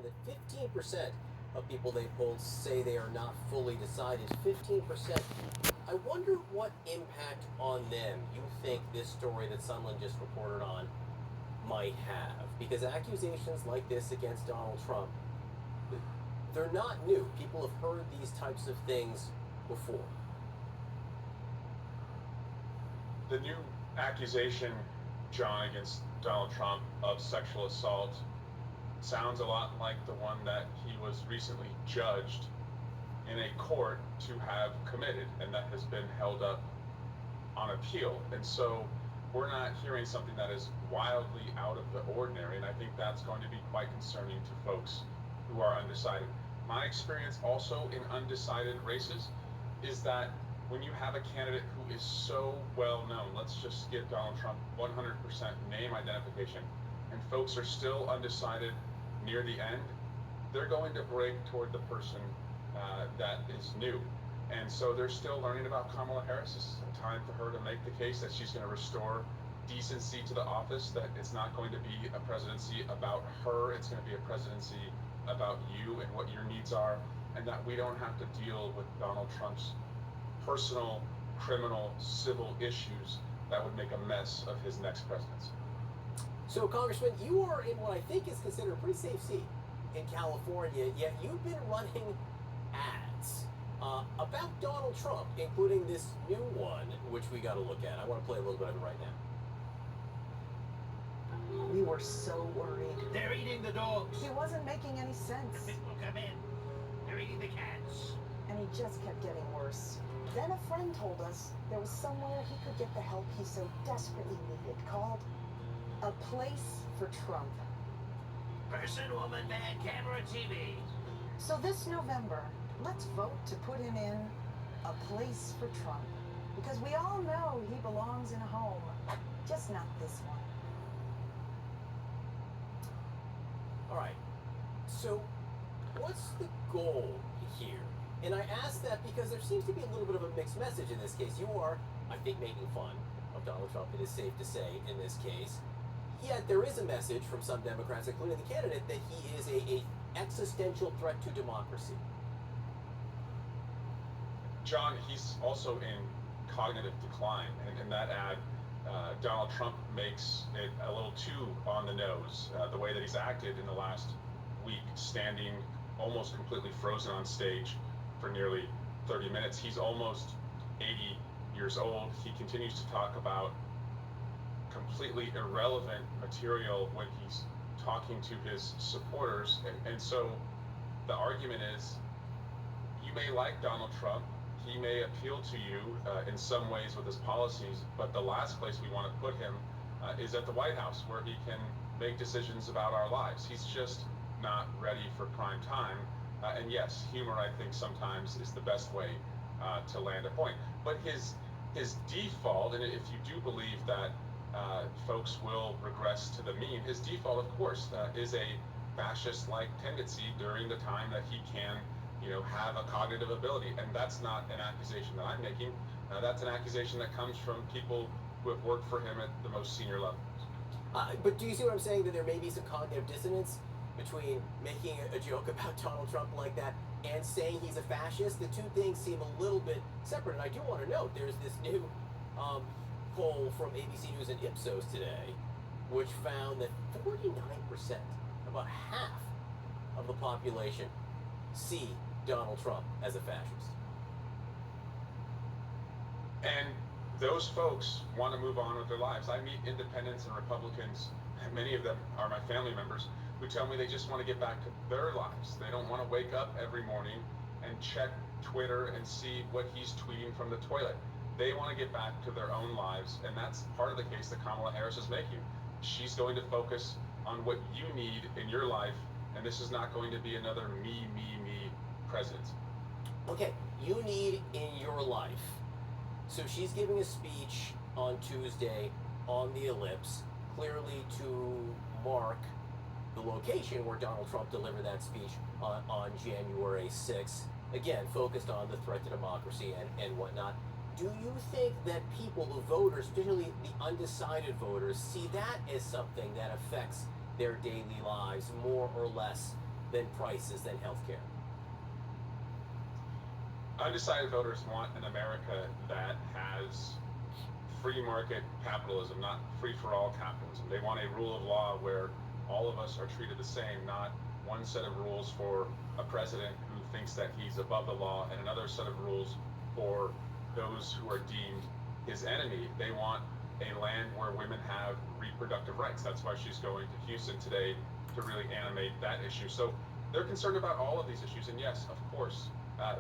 found that 15% of people they polled say they are not fully decided. 15%. I wonder what impact on them you think this story that Sunland just reported on might have. Because accusations like this against Donald Trump, they're not new. People have heard these types of things before. The new accusation, John, against Donald Trump of sexual assault sounds a lot like the one that he was recently judged in a court to have committed, and that has been held up on appeal. And so we're not hearing something that is wildly out of the ordinary, and I think that's going to be quite concerning to folks who are undecided. My experience also in undecided races is that when you have a candidate who is so well known, let's just give Donald Trump 100% name identification, and folks are still undecided near the end, they're going to break toward the person that is new. And so they're still learning about Kamala Harris. This is a time for her to make the case that she's going to restore decency to the office, that it's not going to be a presidency about her, it's going to be a presidency about you and what your needs are, and that we don't have to deal with Donald Trump's personal, criminal, civil issues that would make a mess of his next presidency. So, Congressman, you are in what I think is considered a pretty safe seat in California, yet you've been running ads about Donald Trump, including this new one, which we got to look at. I want to play a little bit of it right now. We were so worried. They're eating the dogs. He wasn't making any sense. People come in. They're eating the cats. And he just kept getting worse. Then a friend told us there was somewhere he could get the help he so desperately needed, called A Place for Trump. Person, woman, man, camera, TV. So this November, let's vote to put him in A Place for Trump. Because we all know he belongs in a home, just not this one. All right, so what's the goal here? And I ask that because there seems to be a little bit of a mixed message in this case. You are, I think, making fun of Donald Trump, it is safe to say, in this case. Yet there is a message from some Democrats, including the candidate, that he is a existential threat to democracy. John, he's also in cognitive decline, and in that ad, Donald Trump makes it a little too on the nose, the way that he's acted in the last week, standing almost completely frozen on stage for nearly 30 minutes. He's almost 80 years old. He continues to talk about completely irrelevant material when he's talking to his supporters. And so the argument is, you may like Donald Trump, he may appeal to you in some ways with his policies, but the last place we want to put him is at the White House, where he can make decisions about our lives. He's just not ready for prime time. And yes, humor, I think, sometimes is the best way to land a point. But his default, and if you do believe that folks will regress to the mean, his default, of course, is a fascist-like tendency during the time that he can have a cognitive ability. And that's not an accusation that I'm making. That's an accusation that comes from people who have worked for him at the most senior levels. But do you see what I'm saying, that there may be some cognitive dissonance between making a joke about Donald Trump like that and saying he's a fascist? The two things seem a little bit separate. And I do want to note, there's this new poll from ABC News and Ipsos today, which found that 49%, about half of the population, see Donald Trump as a fascist. And those folks want to move on with their lives. I meet independents and Republicans, and many of them are my family members, who tell me they just want to get back to their lives. They don't want to wake up every morning and check Twitter and see what he's tweeting from the toilet. They want to get back to their own lives, and that's part of the case that Kamala Harris is making. She's going to focus on what you need in your life, and this is not going to be another me president. Okay, you need in your life. So she's giving a speech on Tuesday on the Ellipse, clearly to mark the location where Donald Trump delivered that speech on January 6th. Again, focused on the threat to democracy and whatnot. Do you think that people, the voters, particularly the undecided voters, see that as something that affects their daily lives more or less then prices, then healthcare? Undecided voters want an America that has free market capitalism, not free-for-all capitalism. They want a rule of law where all of us are treated the same, not one set of rules for a president who thinks that he's above the law and another set of rules for those who are deemed his enemy. They want a land where women have reproductive rights. That's why she's going to Houston today to really animate that issue. So they're concerned about all of these issues. And yes, of course,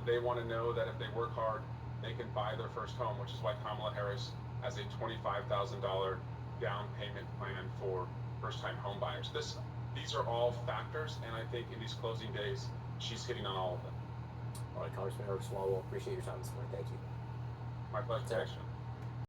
they want to know that if they work hard, they can buy their first home, which is why Kamala Harris has a $25,000 down payment plan for first-time home buyers. These are all factors, and I think in these closing days, she's hitting on all of them. All right, Congressman Eric Swalwell, appreciate your time this morning. Thank you. My pleasure. Sarah.